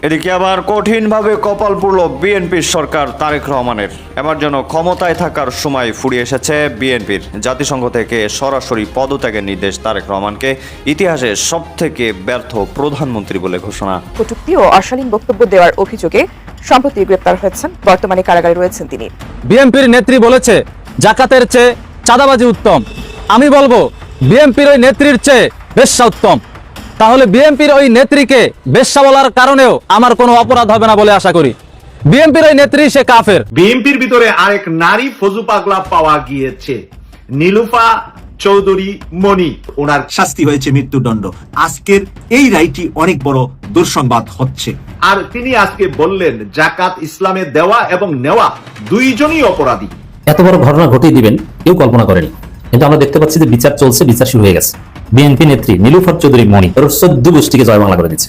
এদিকে আবার কঠিনভাবে কপাল পুড়ল বিএনপির সরকার তারেক রহমানের। এবার যেন ক্ষমতায় থাকার সময় ফুরিয়ে এসেছে বিএনপির। জাতিসংঘ থেকে সরাসরি পদত্যাগের নির্দেশ তারেক রহমানকে ইতিহাসের সবথেকে ব্যর্থ প্রধানমন্ত্রী বলে ঘোষণা। কটূক্তি ও অশালীন বক্তব্য দেওয়ার অভিযোগে সম্প্রতি গ্রেপ্তার হয়েছেন, বর্তমানে কারাগারে রয়েছেন তিনি। বিএনপির নেত্রী বলেছে জাকাতের চেয়ে চাঁদাবাজি উত্তম। আমি বলবো বিএনপির ওই নেত্রীর চেয়ে বেশ্যা উত্তম। তাহলে বিএনপির ওই নেত্রীকে বেশ্যা বলার কারণেও আমার কোনো অপরাধ হবে না বলে আশা করি। বিএনপির ওই নেত্রী সে কাফের। বিএনপির ভিতরে আরেক নারী ফজু পাগলা পাওয়া গিয়েছে, নীলুফা চৌধুরী মনি। ওনার শাস্তি হয়েছে মৃত্যুদণ্ড। আজকের এই রায়টি অনেক বড় দুঃসংবাদ হচ্ছে। আর তিনি আজকে বললেন জাকাত ইসলামে দেওয়া এবং নেওয়া দুইজনই অপরাধী। এত বড় ঘটনা ঘটিয়ে দিবেন কেউ কল্পনা করেনি, কিন্তু আমরা দেখতে পাচ্ছি যে বিচার চলছে, বিচার শুরু হয়ে গেছে। বিএনপি নেত্রী নীলুফার চৌধুরী মনি ওর 14 গোষ্ঠীকে জয় বাংলা করে দিচ্ছে।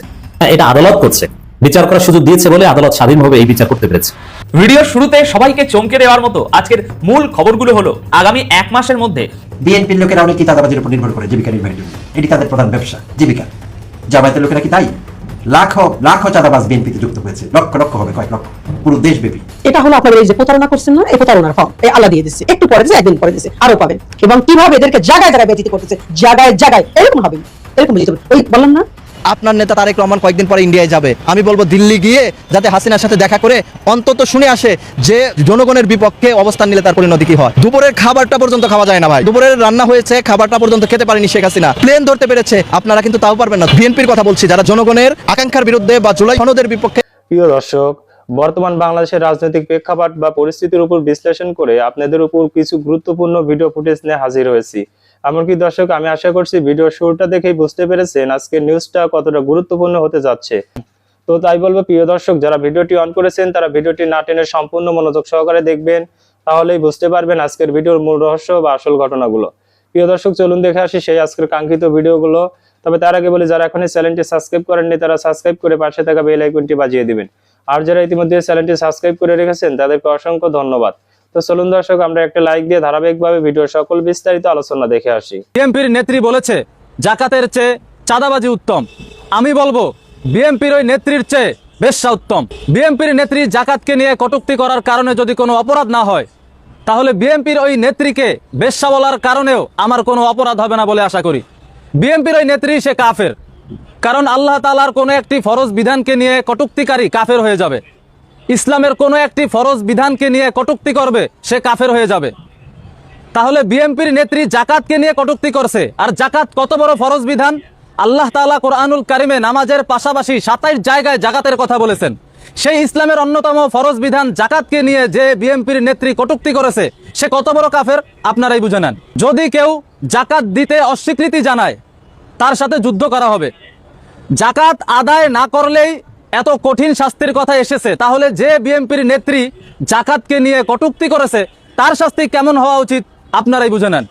এটা আদালত করছে, বিচার করার সুযোগ দিয়েছে বলে আদালত স্বাধীনভাবে এই বিচার করতে পেরেছে। ভিডিওর শুরুতে সবাইকে চমকে দেওয়ার মতো আজকের মূল খবরগুলো হলো আগামী 1 মাসের মধ্যে বিএনপির লোকেরা অনেক চাঁদাবাজির উপর নির্ভর করে জীবিকা নির্বাহের জন্য। এটি তাদের প্রধান ব্যবসা, জীবিকা। জামায়াতের লোকেরা কি তাই? লাখো লাখো চাঁদাবাজ বিএনপিতে যুক্ত হয়েছে, লক্ষ লক্ষ হবে, কয়েক লক্ষ, পুরো দেশব্যাপী। এটা হলো আপনাদের এই যে প্রতারণা করছেন না, এই প্রতারণার ফর্ম এই আল্লাহ দিয়ে দিচ্ছে। একটু পরে দিচ্ছে, একদিন পরে দিচ্ছে, আরো পাবেন। এবং কিভাবে এদেরকে জায়গায় জায়গায় ব্যতীত করতেছে, জায়গায় জায়গায় এরকম হবে, এরকম ওই বললাম না। আপনার নেতা তারেক রহমান কয়েকদিন পরে ইন্ডিয়ায় যাবে। আমি বলবো দিল্লি গিয়ে যাতে হাসিনার সাথে দেখা করে অন্তত শুনে আসে যে জনগণের বিপক্ষে অবস্থান নিলে তার পরিণতি কি হয়। দুপুরের খাবারটা পর্যন্ত খাওয়া যায় না ভাই, দুপুরের রান্না হয়েছে, খাবারটা পর্যন্ত খেতে পারেনি শেখ হাসিনা। প্লেন ধরতে পেরেছে, আপনারা কিন্তু তাও পারবেন না। বিএনপির কথা বলছি, যারা জনগণের আকাঙ্ক্ষার বিরুদ্ধে বা জুলাই সনদের বিপক্ষে। প্রিয় দর্শক, বর্তমান বাংলাদেশের রাজনৈতিক প্রেক্ষাপট বা পরিস্থিতির উপর বিশ্লেষণ করে আপনাদের উপর কিছু গুরুত্বপূর্ণ ভিডিও ফুটেজ নিয়ে হাজির হয়েছি। এমনকি দর্শক, আমি আশা করছি ভিডিও শুরুটা দেখেই বুঝতে পেরেছেন আজকের নিউজটা কতটা গুরুত্বপূর্ণ হতে যাচ্ছে। তো তাই বলবো প্রিয় দর্শক, যারা ভিডিওটি অন করেছেন তারা ভিডিওটি না টেনে সম্পূর্ণ মনোযোগ সহকারে দেখবেন, তাহলেই বুঝতে পারবেন আজকের ভিডিওর মূল রহস্য বা আসল ঘটনাগুলো। প্রিয় দর্শক, চলুন দেখে আসি সেই আজকের কাঙ্ক্ষিত ভিডিওগুলো। তবে তার আগে বলি, যারা এখনই চ্যানেলটি সাবস্ক্রাইব করেননি তারা সাবস্ক্রাইব করে পাশে থাকা বেল আইকনটি বাজিয়ে দিবেন। আর যারা ইতিমধ্যে চ্যানেলটি সাবস্ক্রাইব করে রেখেছেন তাদেরকে অসংখ্য ধন্যবাদ। তো চলুন দর্শক, আমরা একটা লাইক দিয়ে ধারাবাহিকভাবে ভিডিওর সকল বিস্তারিত আলোচনা দেখে আসি। বিএনপির নেত্রী বলেছে জাকাতের চেয়ে চাঁদাবাজি উত্তম। আমি বলবো বিএনপির ওই নেত্রীর চেয়ে বেশ্যা উত্তম। বিএনপির নেত্রী জাকাতকে নিয়ে কটূক্তি করার কারণে যদি কোনো অপরাধ না হয়, তাহলে বিএনপির ওই নেত্রীকে বেশ্যা বলার কারণেও আমার কোনো অপরাধ হবে না বলে আশা করি। বিএনপির ওই নেত্রী সে কাফের, কারণ আল্লাহ তাআলার কোনো একটি ফরজ বিধানকে নিয়ে কটূক্তিকারী কাফের হয়ে যাবে। ইসলামের কোনো একটি ফরজ বিধানকে নিয়ে কটূক্তি করবে সে কাফের হয়ে যাবে। তাহলে বিএনপির নেত্রী জাকাতকে নিয়ে কটূক্তি করছে, আর জাকাত কত বড় ফরজ বিধান। আল্লাহ তাআলা কোরআনুল কারিমে নামাজের পাশাপাশি 27 জায়গায় জাকাতের কথা বলেছেন। সেই ইসলামের অন্যতম ফরজ বিধান জাকাতকে নিয়ে যে বিএনপির নেত্রী কটূক্তি করেছে সে কত বড় কাফের আপনারাই বুঝে নেন। যদি কেউ জাকাত দিতে অস্বীকৃতি জানায় তার সাথে যুদ্ধ করা হবে। জাকাত আদায় না করলেই এত কঠিন শাস্তির কথা এসেছে, তাহলে যে বিএনপির নেত্রী জাকাতকে নিয়ে কটূক্তি করেছে তার শাস্তি কেমন হওয়া উচিত আপনারাই বুঝে নেন।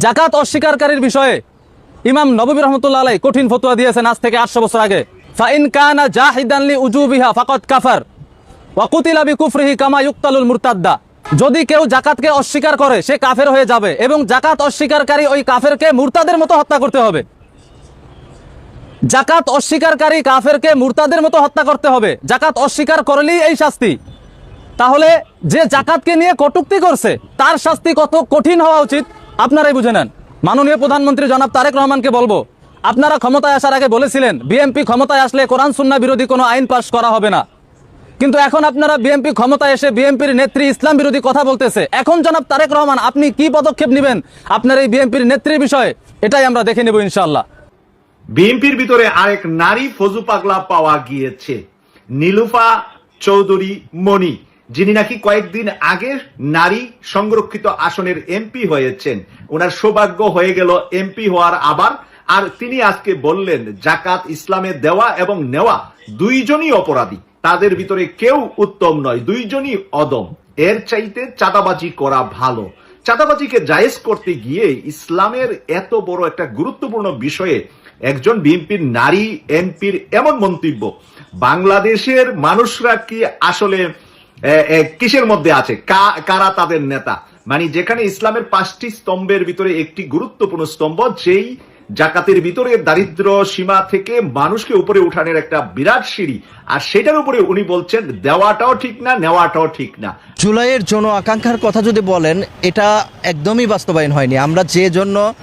জাকাত অস্বীকারীর বিষয়ে ইমাম নববী রাহমাতুল্লাহ আলাইহি কঠিন ফতোয়া দিয়েছেন আজ থেকে 800 বছর আগে। ফাইন কানা জাহিদান লিউজুবিহা ফাকাদ কাফার ওয়া কুতিলা বিকুফরিহি কামা ইউক্তালুল মুরতাদ্দা। যদি কেউ জাকাতকে অস্বীকার করে সে কাফের হয়ে যাবে, এবং জাকাত অস্বীকারী ওই কাফেরকে মুরতাদের মতো হত্যা করতে হবে। জাকাত অস্বীকারী কাফেরকে মুরতাদের মতো হত্যা করতে হবে। জাকাত অস্বীকার করলেই এই শাস্তি। তাহলে যে জাকাতকে নিয়ে কটূক্তি করছে তার শাস্তি কত কঠিন হওয়া উচিত আপনারাই বুঝে নেন। মাননীয় প্রধানমন্ত্রী জনাব তারেক রহমানকে বলবো, আপনারা ক্ষমতায় আসার আগে বলেছিলেন বিএনপি ক্ষমতায় আসলে কোরআন সুন্নাহ বিরোধী কোনো আইন পাশ করা হবে না, কিন্তু এখন আপনারা বিএনপি ক্ষমতায় এসে বিএনপির নেত্রী ইসলাম বিরোধী কথা বলতেছে। এখন জনাব তারেক রহমান আপনি কি পদক্ষেপ নেবেন আপনার এই বিএনপির নেত্রীর বিষয়ে, এটাই আমরা দেখে নেব ইনশাআল্লাহ। বিএনপির ভিতরে আরেক নারী ফজু পাগলা পাওয়া গিয়েছে, নীলুফা চৌধুরী মনি, যিনি নাকি কয়েকদিন আগে নারী সংরক্ষিত আসনের এমপি হয়েছেন। ওনার সৌভাগ্য হয়ে গেল এমপি হওয়ার আবার। আর তিনি আজকে বললেন জাকাত ইসলামে দেওয়া এবং নেওয়া দুইজনই অপরাধী, তাদের ভিতরে কেউ উত্তম নয়, দুইজনই অদম। এর চাইতে চাঁদাবাজি করা ভালো। চাঁদাবাজিকে জায়েজ করতে গিয়ে ইসলামের এত বড় একটা গুরুত্বপূর্ণ বিষয়ে একজন বিএনপির নারী এমপির এমন মন্তব্য, বাংলাদেশের মানুষরা কি আসলে কিসের মধ্যে আছে, কারা তাদের নেতা? মানে যেখানে ইসলামের 5টি স্তম্ভের ভিতরে একটি গুরুত্বপূর্ণ স্তম্ভ, যেই জাকাতের ভিতরে দারিদ্র সীমা থেকে মানুষকে উপরে উঠানোর একটা বিরাট সিঁড়ি, আর সেটার উপরে উনি বলছেন দেওয়াটাও ঠিক না, নেওয়াটাও ঠিক না। জুলাইয়ের জন আকাঙ্ক্ষার কথা যদি বলেন, এটা একদমই বাস্তবায়ন হয়নি। আমরা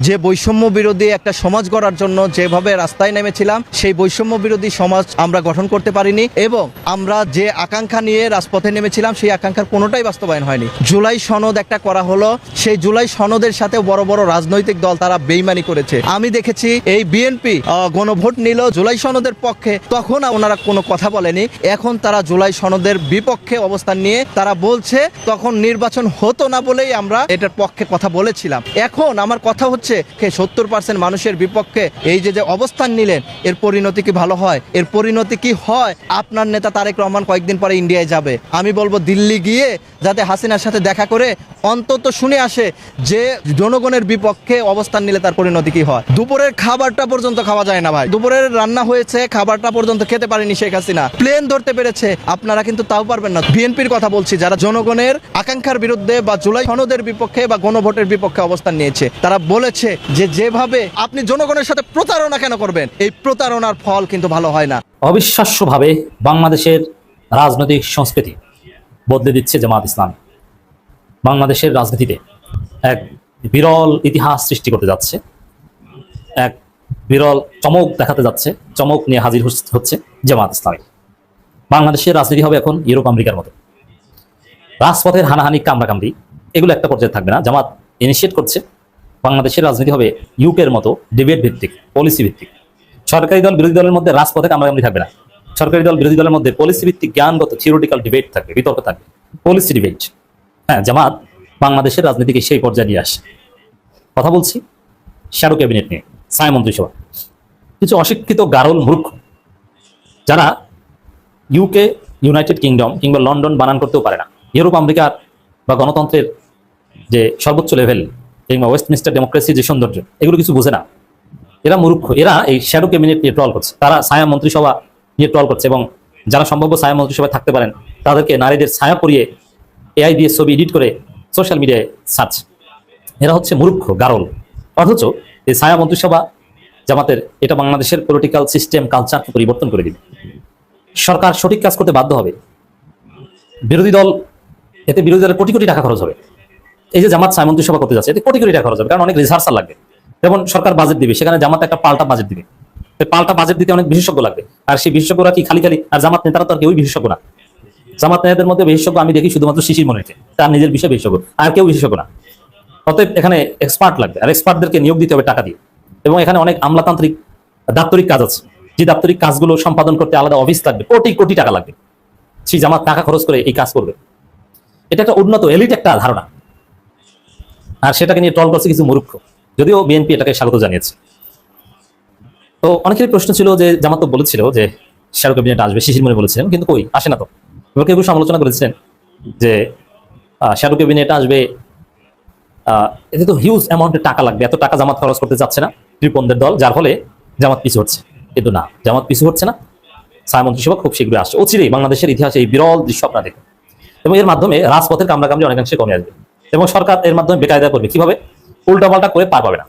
যে বৈষম্য বিরোধী একটা সমাজ গড়ার জন্য যেভাবে রাস্তায় নেমেছিলাম, সেই বৈষম্য বিরোধী সমাজ আমরা গঠন করতে পারিনি, এবং আমরা যে আকাঙ্ক্ষা নিয়ে রাজপথে নেমেছিলাম সেই আকাঙ্ক্ষার কোনোটাই বাস্তবায়ন হয়নি। জুলাই সনদ একটা করা হলো, সেই জুলাই সনদের সাথে বড় বড় রাজনৈতিক দল তারা বেইমানি করেছে। আমি দেখেছি এই বিএনপি গণভোট নিল জুলাই সনদের পক্ষে, তখন ওনারা কোনো কথা বলেনি। এখন তারা জুলাই সনদের বিপক্ষে অবস্থান নিয়ে তারা বলছে তখন নির্বাচন হতো না বলেই আমরা এটার পক্ষে কথা বলেছিলাম। এখন আমার কথা হচ্ছে 70% মানুষের বিপক্ষে এই যে অবস্থান নিলেন, এর পরিণতি কি ভালো হয়? এর পরিণতি কি হয়? আপনার নেতা তারেক রহমান কয়েকদিন পরে ইন্ডিয়ায় যাবে। আমি বলবো দিল্লি গিয়ে যাতে হাসিনার সাথে দেখা করে অন্তত শুনে আসে যে জনগণের বিপক্ষে অবস্থান নিলে তার পরিণতি কি হয়। দুপুরের খাবারটা পর্যন্ত খাওয়া যায় না ভাই, দুপুরের রান্না হয়েছে, খাবারটা পর্যন্ত খেতে পারেনি শেখ হাসিনা। প্লেন ধরতে পেরেছে, আপনারা কিন্তু তাও পারবেন না। বিএনপির কথা বলছি, যারা জনগণের আকাঙ্ক্ষার বিরুদ্ধে বা জুলাই সনদের বিপক্ষে বা গণভোটের বিপক্ষে অবস্থান নিয়েছে, তারা বলেছে যে যেভাবে আপনি জনগণের সাথে প্রতারণা কেন করবেন, এই প্রতারণার ফল কিন্তু ভালো হয় না। অবিশ্বাস্যভাবে বাংলাদেশের রাজনৈতিক সংস্কৃতি বদলে দিচ্ছে জামাত ইসলাম। বাংলাদেশের রাজনীতিতে এক বিরল ইতিহাস সৃষ্টি করতে যাচ্ছে, এক বিরল চমক দেখাতে যাচ্ছে, চমক নিয়ে হাজির হচ্ছে জামাত ইসলামী। বাংলাদেশের রাজনীতি হবে এখন ইউরোপ আমেরিকার মতো, রাজপথের হানাহানি কামড়াকামড়ি এগুলো একটা পর্যায়ে থাকবে না। জামাত ইনিশিয়েট করছে বাংলাদেশের রাজনীতি হবে ইউকের মতো ডিবেট ভিত্তিক, পলিসি ভিত্তিক। সরকারি দল বিরোধী দলের মধ্যে রাজপথে কামড়াকামড়ি থাকবে না। সরকারি দল বিরোধী দলের মধ্যে পলিসি ভিত্তিক জ্ঞানগত থিওরিটিক্যাল ডিবেট থাকবে, বিতর্ক থাকবে, পলিসি ডিবেট। হ্যাঁ, জামাত বাংলাদেশের রাজনীতিকে সেই পর্যায়ে নিয়ে আসে। কথা বলছি শ্যাডো ক্যাবিনেট নিয়ে, ছায়া মন্ত্রিসভা। কিছু অশিক্ষিত গারল মূর্খ যারা ইউকে, ইউনাইটেড কিংডম কিংবা লন্ডন বানান করতেও পারে না, ইউরোপ আমেরিকার বা গণতন্ত্রের যে সর্বোচ্চ লেভেল কিংবা ওয়েস্টমিনিস্টার ডেমোক্রেসির যে সৌন্দর্য, এগুলো কিছু বোঝে না। এরা মূর্খ, এরা এই শ্যাডো ক্যাবিনেট নিয়ে ট্রল করছে, তারা ছায়া মন্ত্রিসভা নিয়ে ট্রল করছে, এবং যারা সম্ভাব্য ছায়া মন্ত্রিসভায় থাকতে পারেন তাদেরকে নারীদের ছায়া পরিয়ে এআই দিয়ে ছবি এডিট করে সোশ্যাল মিডিয়ায় সার্চ। এরা হচ্ছে মূর্খ গারল। অথচ এই ছায়া মন্ত্রিসভা জামাতের, এটা বাংলাদেশের পলিটিক্যাল সিস্টেম কালচারকে পরিবর্তন করে দিবে। সরকার সঠিক কাজ করতে বাধ্য হবে, বিরোধী দল এতে বিরোধী দলের কোটি কোটি টাকা খরচ হবে। এই যে জামাত ছায়া মন্ত্রিসভা করতে যাচ্ছে, এতে কোটি কোটি টাকা খরচ হবে, কারণ অনেক রিসার্চার লাগবে। যেমন সরকার বাজেট দিবে, সেখানে জামাত একটা পাল্টা বাজেট দিবে, পাল্টা বাজেট দিতে অনেক বিশেষজ্ঞ লাগবে। আর সেই বিশেষজ্ঞরা কি খালি খালি, আর জামাত নেতারা তো আর কেউই বিশেষজ্ঞ না। জামাত নেতাদের মধ্যে বিশেষজ্ঞ আমি দেখি শুধুমাত্র শিশির মনিরকে, তার নিজের বিষয়ে বিশেষজ্ঞ, আর কেউ বিশেষজ্ঞ না। অতএব এখানে এক্সপার্ট লাগবে, আর এক্সপার্টদেরকে নিয়োগ দিতে হবে টাকা দিয়ে। এবং এখানে অনেক আমলাতান্ত্রিক দাপ্তরিক কাজ আছে, যে দাপ্তরিক কাজগুলো সম্পাদন করতে আলাদা অফিস লাগবে, কোটি কোটি টাকা লাগবে। সেই জামাত টাকা খরচ করে এই কাজ করবে। এটা একটা উন্নত এলিট একটা ধারণা, আর সেটাকে নিয়ে ট্রল করছে কিছু মূর্খ, যদিও বিএনপি এটাকে স্বাগত জানিয়েছে। তো অনেকেরই প্রশ্ন ছিল যে জামাত তো বলেছিল যে শ্যাডো ক্যাবিনেট আসবে, শিশির মনির বলেছিলেন, কিন্তু কই আসে না তো। এবার কেউ সমালোচনা করেছেন যে শ্যাডো ক্যাবিনেট আসবে, এতে তো হিউজ অ্যামাউন্টের টাকা লাগবে, এত টাকা জামাত খরচ করতে যাচ্ছে না কৃপণদের দল, যার ফলে জামাত পিছু হচ্ছে। কিন্তু না, জামাত পিছু হচ্ছে না, ছায়া মন্ত্রিসভা খুব শীঘ্রই আসছে। অচিরেই বাংলাদেশের ইতিহাসে এই বিরল দৃশ্য আপনারা দেখুন, এবং এর মাধ্যমে রাজপথের কামড়াকামড়ি অনেকাংশে কমে আসবে, এবং সরকার এর মাধ্যমে বেকায়দা করবে। কিভাবে? উল্টাপাল্টা করে পার পাবে না।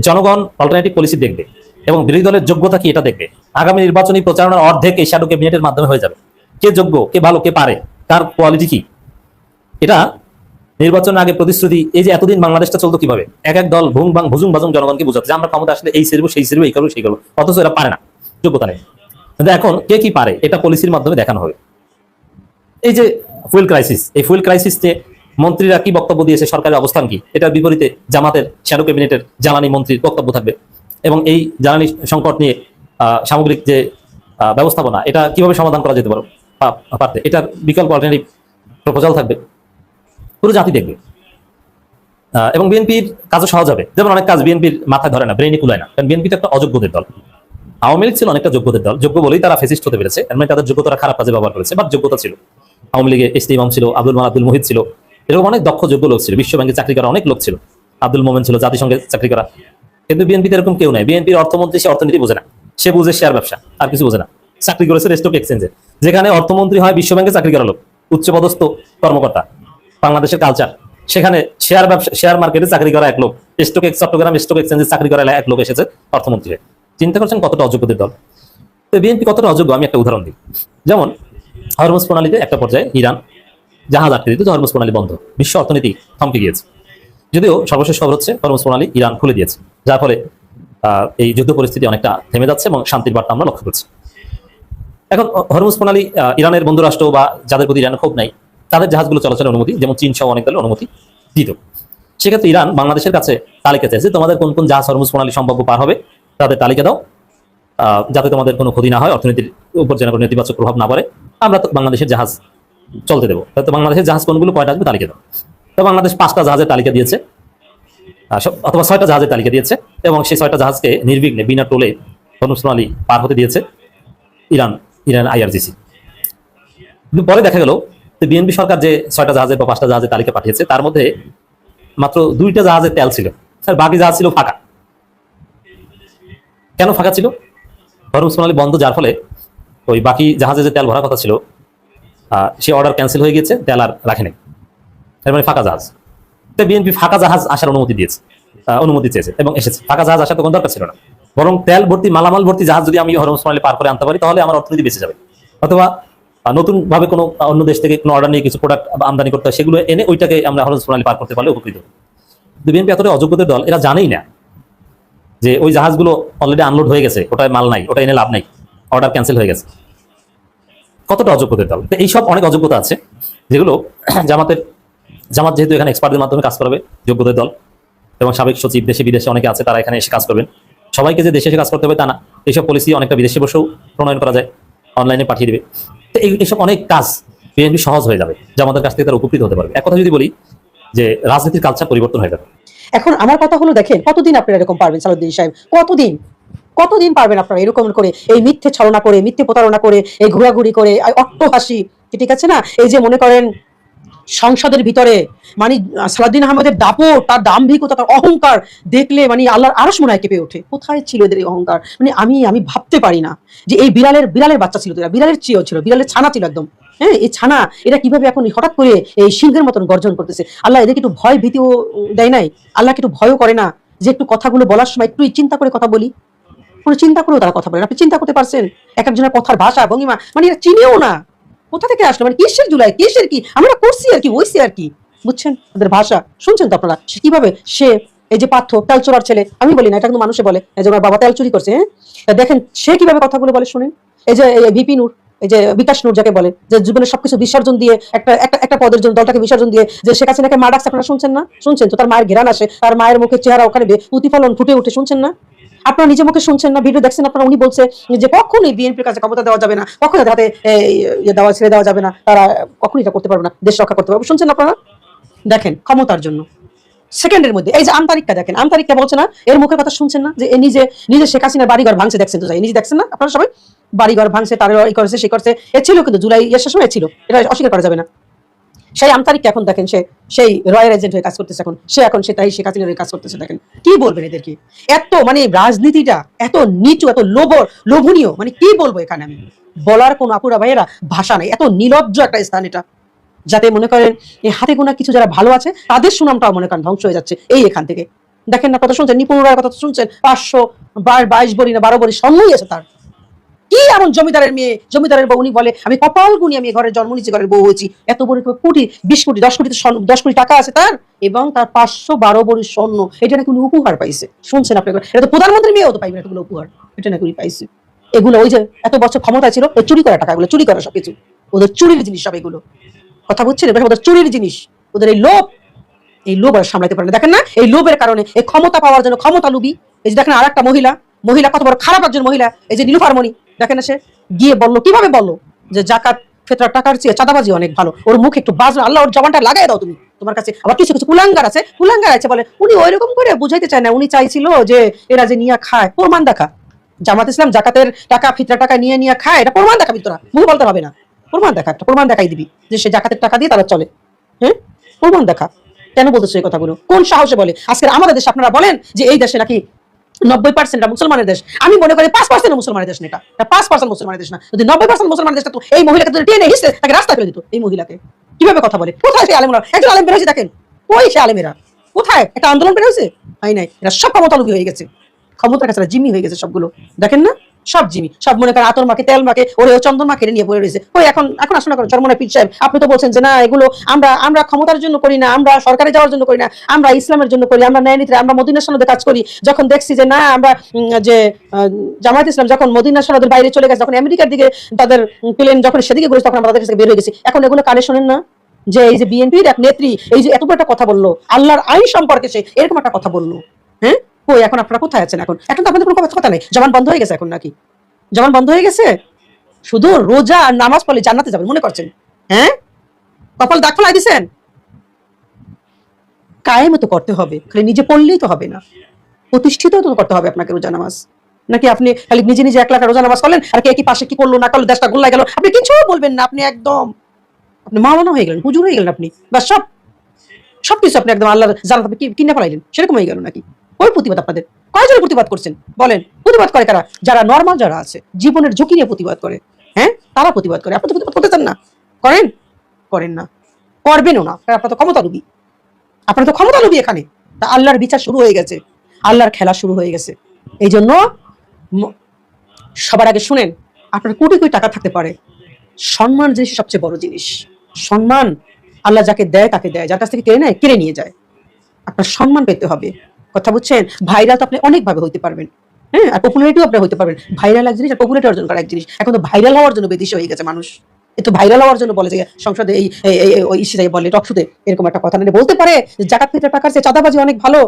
জনগণ অল্টারনেটিভ পলিসি দেখবে, এবং বিরোধী দলের যোগ্যতা কি এটা দেখবে। আগামী নির্বাচনী প্রচারণার অর্ধেক এই শ্যাডো ক্যাবিনেটের মাধ্যমে হয়ে যাবে। কে যোগ্য, কে ভালো, কে পারে, কার কোয়ালিটি কি, এটা নির্বাচনের আগে প্রতিশ্রুতি। এই যে এতদিন বাংলাদেশটা চলতো কিভাবে, এক এক দল ভুজুং বাজুং জনগণকে বোঝাচ্ছে যে আমরা ক্ষমতা আসলে এই সেরবো, সেই সেরবো, এই করবো, সেই করবো, অথচ এরা পারে না, যোগ্যতা নেই। কিন্তু এখন কে কি পারে এটা পলিসির মাধ্যমে দেখানো হবে। এই যে ফুয়েল ক্রাইসিস, এই ফুয়েল ক্রাইসিসে মন্ত্রীরা কি বক্তব্য দিয়েছে, সরকারের অবস্থান কি, এটার বিপরীতে জামাতের শ্যাডো ক্যাবিনেটের জ্বালানি মন্ত্রীর বক্তব্য থাকবে, এবং এই জ্বালানি সংকট নিয়ে সামগ্রিক যে ব্যবস্থাপনা, এটা কিভাবে সমাধান করা যেতে পারতে, এটার বিকল্প অল্টারনেটিভ প্রপোজাল থাকবে, পুরো জাতি দেখবে। এবং বিএনপির কাজও সহজ হবে। যেমন অনেক কাজ বিএনপির মাথায় ধরে না, ব্রেইনে কুলায় না, কারণ বিএনপি তো একটা অযোগ্যদের দল। আওয়ামী লীগ ছিল অনেকটা যোগ্যদের দল, যোগ্য বলেই তারা ফেসিস্ট হতে পেরেছে, মানে তাদের যোগ্যতারা খারাপ কাজে ব্যবহার করেছে, বাট যোগ্যতা ছিল। আওয়ামী লীগে এসটি ইমাম ছিল, আব্দুল মুহিত ছিল, এরকম অনেক দক্ষ যোগ্য লোক ছিল, বিশ্ব ব্যাংকে চাকরি করা অনেক লোক ছিল, আব্দুল মোমেন ছিল জাতিসংঘে চাকরি করা। কিন্তু বিএনপিতে এরকম কেউ নাই। বিএনপির অর্থমন্ত্রী, সে অর্থনীতি বোঝে না, সে বুঝে শেয়ার ব্যবসা, আর কিছু বোঝে না। চাকরি করেছে স্টক এক্সচেঞ্জে, যেখানে অর্থমন্ত্রী হয় বিশ্ব ব্যাংকে চাকরি করা লোক, উচ্চপদস্থ কর্মকর্তা। বাংলাদেশের কালচার সেখানে শেয়ার মার্কেটে চাকরি করা এক লোক, চট্টগ্রাম স্টক এক্সচেঞ্জে চাকরি করা এক লোক এসেছে অর্থমন্ত্রী হয়ে। চিন্তা করছেন কতটা অযোগ্যদের দল। তো বিএনপি কতটা অযোগ্য আমি একটা উদাহরণ দিই। যেমন হরমুজ প্রণালীতে একটা পর্যায়ে ইরান জাহাজ আটকে দিত, হরমুজ প্রণালী বন্ধ, বিশ্ব অর্থনীতি থমকে গিয়েছে। যদিও সর্বশেষ খবর হচ্ছে হরমুজ প্রণালী ইরান খুলে দিয়েছে, যার ফলে এই যুদ্ধ পরিস্থিতি অনেকটা থেমে যাচ্ছে এবং শান্তির বার্তা আমরা লক্ষ্য করছি। এখন হরমুজ প্রণালী ইরানের বন্ধু রাষ্ট্র বা যাদের প্রতি ইরানের ক্ষোভ নাই তাদের জাহাজগুলো চলাচলের অনুমতি, যেমন চীন সহ অনেক দলের অনুমতি দিত। সেক্ষেত্রে ইরান বাংলাদেশের কাছে তালিকা চেয়েছে, তোমাদের কোন কোন জাহাজ হরমুজ প্রণালী সম্ভাব্য পার হবে তাদের তালিকা দাও, যাতে তোমাদের কোনো ক্ষতি না হয়, অর্থনীতির উপর যেন কোনো নেতিবাচক প্রভাব না পড়ে, আমরা তো বাংলাদেশের জাহাজ চলতে দেবো। তো বাংলাদেশের জাহাজ কোনগুলো কয়টা আসবে তালিকা দাও। তো বাংলাদেশ 5টা জাহাজের তালিকা দিয়েছে, অথবা 6টা জাহাজের তালিকা দিয়েছে, এবং সেই 6টা জাহাজকে নির্বিঘ্নে বিনা টোলে হরমুজ প্রণালী পার হতে দিয়েছে ইরান IRGC। কিন্তু পরে দেখা গেল বিএনপি সরকার যে 6টা জাহাজের বা 5টা জাহাজের তালিকা পাঠিয়েছে তার মধ্যে মাত্র 2টা জাহাজের তেল ছিল, আর বাকি জাহাজ ছিল ফাঁকা। কেন ফাঁকা ছিল? হরমুজ প্রণালী বন্ধ, যার ফলে ওই বাকি জাহাজে যে তেল ভরার কথা ছিল সে অর্ডার ক্যান্সেল হয়ে গেছে, তেল আর রাখে নাই, তার মানে ফাঁকা জাহাজ। তো বিএনপি ফাঁকা জাহাজ আসার অনুমতি চেয়েছে এবং এসেছে। ফাঁকা জাহাজ আসার তো কোনো দরকার ছিল না, বরং তেল ভর্তি মালামাল ভর্তি জাহাজ যদি আমি হরমুজ প্রণালী পার করে আনতে পারি তাহলে আমার অর্থনীতি বেঁচে যাবে। অথবা নতুন ভাবে কোনো অন্য দেশ থেকে কোনো অর্ডার নিয়ে কিছু প্রোডাক্ট আমদানি করতে হয়, সেগুলো এনে ওইটাকে আমরা হরমুজ প্রণালী পার করতে পারলে উপকৃত। কিন্তু বিএনপি এতটা অযোগ্যদের দল, এরা জানেই না যে ওই জাহাজগুলো অলরেডি আনলোড হয়ে গেছে, ওটায় মাল নাই, ওটা এনে লাভ নাই, অর্ডার ক্যান্সেল হয়ে গেছে। কতটা অযোগ্যদের দল। এইসব অনেক অযোগ্যতা আছে যেগুলো জামাত যেহেতু এখানে এক্সপার্টদের মাধ্যমে কাজ করবে, যোগ্যদের দল এবং সাবেক সচিব দেশে বিদেশে অনেকে আছে, তারা এখানে এসে কাজ করবেন। সবাইকে যে দেশে এসে কাজ করতে হবে তা না, এইসব পলিসি অনেকটা বিদেশে বসেও প্রণয়ন করা যায়, অনলাইনে পাঠিয়ে দেবে। তো এইসব অনেক কাজ বিএনপি সহজ হয়ে যাবে, জামাতের কাছ থেকে তারা উপকৃত হতে পারবে। এক কথা যদি বলি যে রাজনীতির কালচার পরিবর্তন হয়ে যাবে। এখন আমার কথা হলো, দেখেন কতদিন আপনারা এরকম পারবেন সালাউদ্দিন সাহেব, কতদিন পারবেন আপনারা এরকম করে এই মিথ্যে ছলনা করে, মিথ্যে প্রতারণা করে, এই ঘোরাঘুরি করে, অট্টহাসি, ঠিক আছে না? এই যে মনে করেন সংসদের ভিতরে মানে সালাউদ্দিন আহমেদের দাপট, তার দাম্ভিকতা, তার অহংকার দেখলে মানে আল্লাহর আরশ মনে হয় কেঁপে ওঠে। কোথায় ছিল এদের এই অহংকার? মানে আমি ভাবতে পারি না যে এই বিড়ালের বাচ্চা ছিল, বিড়ালের চেয়েও ছিল, বিড়ালের ছানা ছিল একদম। হ্যাঁ, এই ছানা এরা কিভাবে এখন হঠাৎ করে এই সিংহের মতন গর্জন করতেছে? আল্লাহ এদেরকে একটু ভয় ভীতিও দেয় নাই? আল্লাহকে একটু ভয়ও করে না যে একটু কথাগুলো বলার সময় একটু চিন্তা করে কথা বলি? কোনো চিন্তা করেও তারা কথা বলেন। আপনি চিন্তা করতে পারছেন এক একজনের কথার ভাষা ভঙ্গিমা, মানে এরা চিনেও না কোথা থেকে আসলো, মানে কিসের জুলাই, কিসের কি, আমরা করছি আর কি, হইছি আর কি, বুঝছেন? ওদের ভাষা শুনছেন তো আপনারা? সে কিভাবে এই যে পার্থ তেল চোরার ছেলে, আমি বলি না, এটা কিন্তু মানুষে বলে যে আমার বাবা তেল চুরি করছে। হ্যাঁ, দেখেন সে কিভাবে কথাগুলো বলে শুনেন। এই যে ভিপি নূর, এই যে বিকাশ নূর যাকে বলে, যে জীবনে সবকিছু বিসর্জন দিয়ে একটা পদের জন্য দলটাকে বিসর্জন দিয়ে যে শেখ হাসিনাকে মা ডাকছে, আপনারা শুনছেন না? শুনছেন তো? তার মায়ের ঘেরান আসে, তার মায়ের মুখের চেহারা ওখানে প্রতিফলন ফুটে উঠে, শুনছেন না? আপনারা নিজের মুখে শুনছেন না? ভিডিও দেখছেন আপনারা? উনি বলছে যে কখনই বিএনপির কাছে ক্ষমতা দেওয়া যাবে না, কখনো তাদের হাতে ছেড়ে দেওয়া যাবে না, তারা কখনই এটা করতে পারবে না, দেশ রক্ষা করতে পারবে। শুনছেন আপনারা? দেখেন ক্ষমতার জন্য সেকেন্ডের মধ্যে এই যে আন্তরিকটা দেখেন, আন্তরিকটা বলছে না, এর মুখের কথা শুনছেন না? যে নিজে শেখ হাসিনার বাড়িঘর ভাঙছে, দেখছেন তো? নিজে দেখছেন না আপনারা সবাই? বাড়িঘর ভাঙছে, তার এই করেছে, সে করছে, এ ছিল কিন্তু জুলাই এর সময় ছিল, এটা অস্বীকার করা যাবে না। সেই আন্তরিকটা এখন দেখেন সেই রয়্যাল এজেন্ট হয়ে কাজ করতেছে, এখন সে তাই শেখ হাসিনার হয়ে কাজ করতেছে। দেখেন কি বলবেন এদেরকে? এত মানে রাজনীতিটা এত নিচু, এত লোভনীয়, মানে কি বলবো এখানে আমি? বলার কোন আপুরা ভাইয়েরা ভাষা নেই। এত নির্লজ্জ একটা স্থান এটা, যাতে মনে করেন এই হাতে গোনা কিছু যারা ভালো আছে তাদের সুনামটাও মনে করেন ধ্বংস হয়ে যাচ্ছে এই এখান থেকে। দেখেন না কথা শুনছেন, নিপুণ রায়ের কথা শুনছেন, 522 বড়ি না 12 বড়ি স্বর্ণই আছে তার। কি এমন জমিদারের মেয়ে, জমিদারের বউ, উনি বলে আমি কপাল গুনি, আমি ঘরের জন্ম নিচে ঘরের বউ হয়েছি। এত বড় কোটি, 20 কোটি 10 কোটি টাকা আছে তার, এবং তার 512 বড়ি স্বর্ণ, এটা নাকি উনি উপহার পাইছে। শুনছেন আপনার? এটা তো প্রধানমন্ত্রী মেয়েও তো পাইবে এতগুলো উপহার, এটা নাকি উনি পাইছে। এগুলো ওই যে এত বছর ক্ষমতা ছিল, ওই চুরি করা টাকা, এগুলো চুরি করা সবকিছু ওদের চুরির জিনিস সব এগুলো। কথা বুঝছেন? ওদের চুরির জিনিস, ওদের এই লোভ আর সামলাতে পারে না। দেখেন না এই লোভের কারণে, এই ক্ষমতা পাওয়ার জন্য ক্ষমতা লুবি। এই যে দেখেন আর একটা মহিলা কত বড় খারাপ একজন মহিলা, এই যে নীলুফার মনি, দেখেন না সে গিয়ে বললো, কিভাবে বললো যে জাকাত ফিতরার টাকার চেয়ে চাঁদাবাজি অনেক ভালো। ওর মুখে একটু বাজলো, আল্লাহ ওর জবানটা লাগাই দাও তুমি, তোমার কাছে আবার কিছু কুলাঙ্গার আছে বলে। উনি ওইরকম করে বুঝাইতে চায় না, উনি চাইছিল যে এরা যে নিয়ে খায়, প্রমাণ দেখা। জামাত ইসলাম জাকাতের টাকা ফিতরার টাকা নিয়ে খায়, এটা প্রমাণ দেখাবি তোরা, মুখ বলতে হবে না, প্রমাণ দেখা, একটা প্রমাণ দেখাই দিবি যে সে জাকাতের টাকা দিয়ে তারা চলে। হ্যাঁ, প্রমাণ দেখা। কেন বলতেছো এই কথাগুলো? কোন সাহসে বলে? আজকে আমাদের দেশে আপনারা বলেন যে এই দেশে নাকি 90% মুসলমানের দেশ। আমি মনে করি 5% মুসলমানের দেশ না, এটা 5% মুসলমানের দেশ না। যদি 90% মুসলমানের দেশটা, তো এই মহিলাকে টেনে হিসেবে তাকে রাস্তা ফেলে দিত। এই মহিলাকে কিভাবে কথা বলে? কোথায় সেই আলেমরা? একজন আলেম বেরোচ্ছে দেখেন, ওই সে আলেমেরা কোথায় একটা আন্দোলন বের হয়েছে? হয় নাই, এরা সব ক্ষমতালোভী হয়ে গেছে, ক্ষমতার কাছে জিম্মি হয়ে গেছে সবগুলো। দেখেন না, সব জিমি, সব মনে করেন আতর মাকে, তেল মাকে, ওরে চন্দন মাকে নিয়ে পড়ে রয়েছে। ওই এখন এখন আসলে করেন চরমনায় পীর সাহেব, আপনি তো বলছেন যে না এগুলো আমরা ক্ষমতার জন্য করি না, আমরা সরকারে যাওয়ার জন্য করি না, আমরা ইসলামের জন্য করি, আমরা ন্যায় নীতিতে, আমরা মদিনা সনদে কাজ করি। যখন দেখছি যে না আমরা জামায়াত ইসলাম যখন মদিনা সনদের বাইরে চলে গেছে, যখন আমেরিকার দিকে তাদের প্লেন যখন সেদিকে ঘুরেছে, তখন আমরা তাদের কাছে বের হয়ে গেছি। এখন এগুলো কানে শোনেন না যে এই যে বিএনপির এক নেত্রী এই যে এত বড় একটা কথা বললো আল্লাহর আইন সম্পর্কে, সে এরকম একটা কথা বললো। হ্যাঁ, কই এখন আপনারা কোথায় আছেন? এখন তো আপনাদের কোনো কথা নেই, জবান বন্ধ হয়ে গেছে এখন নাকি? জবান বন্ধ হয়ে গেছে? শুধু রোজা আর নামাজ পড়লে জান্নাতে যাবেন মনে করছেন? হ্যাঁ, কপাল দাগ ফেলাই দিছেন। কায়েম তো করতে হবে, খালি নিজে পড়লেই তো হবে না, প্রতিষ্ঠিত তো করতে হবে আপনাকে রোজা নামাজ। নাকি আপনি খালি নিজে নিজে 1 লাখ রোজা নামাজ করলেন, আর কে কি পাশে কি করলো না করলো, দেশটা গোল্লা গেল, আপনি কিছু বলবেন না, আপনি একদম আপনি মাওলানা হয়ে গেলেন, হুজুর হয়ে গেলেন আপনি, বা সবকিছু আপনি একদম আল্লাহর জান্নাত আপনি কিনে ফেলাইলেন, সেরকম হয়ে গেল নাকি? ওই প্রতিবাদ আপনাদের কয়জন প্রতিবাদ করছেন বলেন? প্রতিবাদ করে কারা? যারা নরমাল যারা আছে, জীবনের ঝুঁকি নিয়ে প্রতিবাদ করে, হ্যাঁ তারা প্রতিবাদ করে। আপনি তো প্রতিবাদ করতে চান না, করেন না, করবেনও না, আপনার তো ক্ষমতা লোভী, আপনার তো ক্ষমতা লোভী। এখানে তা আল্লাহর বিচার শুরু হয়ে গেছে, আল্লাহর খেলা শুরু হয়ে গেছে। এই জন্য সবার আগে শুনেন, আপনার কোটি কোটি টাকা থাকতে পারে, সম্মান জিনিস সবচেয়ে বড় জিনিস। সম্মান আল্লাহ যাকে দেয় তাকে দেয়, যার কাছ থেকে কেড়ে নেয় কেড়ে নিয়ে যায়। আপনার সম্মান পেতে হবে, কথা বুঝছেন? ভাইরাল তো আপনি অনেকভাবে হইতে পারবেন, হ্যাঁ, আর পপুলারিটিও আপনি হইতে পারবেন। ভাইরাল এক জিনিস আর পপুলারিটি অর্জন করা এক জিনিস। এখন তো ভাইরাল হওয়ার জন্য বেদিশ হয়ে গেছে মানুষ। এতো ভাইরাল হওয়ার জন্য বলে যে সংসদে এই ইস্যু বলে টকশুতে এরকম একটা কথা বলতে পারে যে জাকাত ফিতরের টাকার চেয়ে চাঁদাবাজি অনেক ভালো,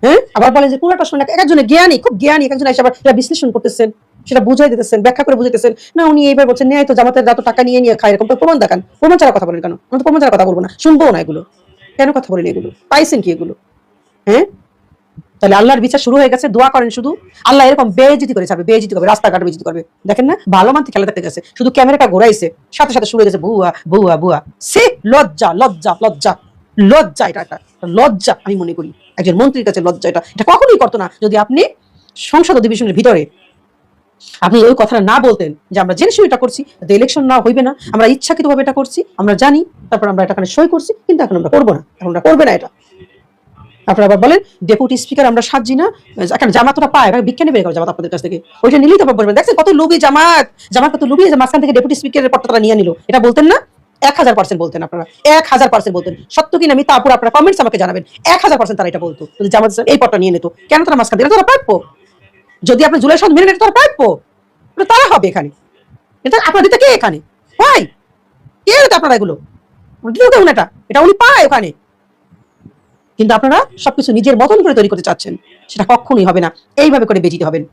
হ্যাঁ, আবার বলে যে পুরোটা শুনে একজনে জ্ঞানী, খুব জ্ঞানী একজন এসে আবার সেটা বিশ্লেষণ করতেছেন, সেটা বুঝাই দিতেছেন, ব্যাখ্যা করে বুঝাইতেছেন। না উনি এইবার বলছেন ন্যায় তো জামাতের যত টাকা নিয়ে খায়, এরকম প্রমাণ দেখান। প্রমাণ ছাড়া কথা বলেন কেন? আমি তো প্রমাণ ছাড়া কথা বলবো না, শুনবো না এগুলো। কেন কথা বলেন এগুলো? পাইছেন কি এগুলো? হ্যাঁ, তাহলে আল্লাহর বিচার শুরু হয়ে গেছে। দোয়া করেন শুধু, আল্লাহ এরকম বেইজ্জতি করে ছাড়বে, বেইজ্জতি করবে, রাস্তাঘাটে বেইজ্জতি করবে। দেখেন না, ভালো মানতে খেলা দেখতে গেছে, শুধু ক্যামেরাটা ঘোরাইছে, সাথে সাথে শুরু হয়ে গেছে বুয়া বুয়া বুয়া। সে লজ্জা লজ্জা লজ্জা লজ্জা, এটা একটা লজ্জা। আমি মনে করি একজন মন্ত্রীর কাছে লজ্জা। এটা কখনোই করতো না যদি আপনি সংসদ অধিবেশনের ভিতরে আপনি ওই কথাটা না বলতেন যে আমরা জেনে শুনে এটা করছি, ইলেকশন না হইবে না, আমরা ইচ্ছাকৃতভাবে এটা করছি, আমরা জানি, তারপর আমরা এটা সই করছি, কিন্তু এখন আমরা করবো না, এখন আমরা করবে না এটা। আপনারা আবার বলেন ডেপুটি স্পিকার আমরা সাজি না, এখন জামাতটা পায় বিজ্ঞানী বের করে জামাত আপনাদের কাছ থেকে, ওইটা নিলেই তো বলবেন দেখছেন কত লোভী জামাত কত লোভী, মাঝখান থেকে ডেপুটি স্পিকারের পদটা নিয়ে নিল। এটা বলতেন না? 1000% বলতেন আপনারা, 1000% বলতেন। সত্য কিনা মিথ্যা আপুর আপনারা কমেন্টস আমাকে জানাবেন। 1000% তারা এটা বলতো যদি জামাত এই পদটা নিয়ে নিত। কেন তারা মাঝখান থেকে? তারা প্রাপ্য। যদি আপনি জুলাই সনদ মেনে নেন তারা প্রাপ্য, তারা হবে এখানে। এটা আপনার দিতে কে এখানে হয়? কে আপনারা এগুলো এটা উনি পায় ওখানে, কিন্তু আপনারা সবকিছু নিজের মতন করে তৈরি করতে চাচ্ছেন, সেটা কখনোই হবে না। এইভাবে করে বেজিতে হবেন,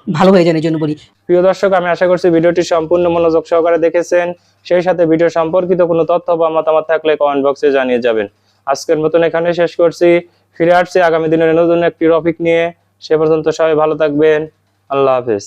ভালো হয়ে যান। এই জন্য বলি প্রিয় দর্শক, আমি আশা করছি ভিডিওটি সম্পূর্ণ মনোযোগ সহকারে দেখেছেন। সেই সাথে ভিডিও সম্পর্কিত কোনো তথ্য বা মতামত থাকলে কমেন্ট বক্সে জানিয়ে যাবেন। আজকের মতন এখানে শেষ করছি, ফিরে আসছি আগামী দিনের নতুন একটি টপিক নিয়ে। সে পর্যন্ত সবাই ভালো থাকবেন, আল্লাহ হাফেজ।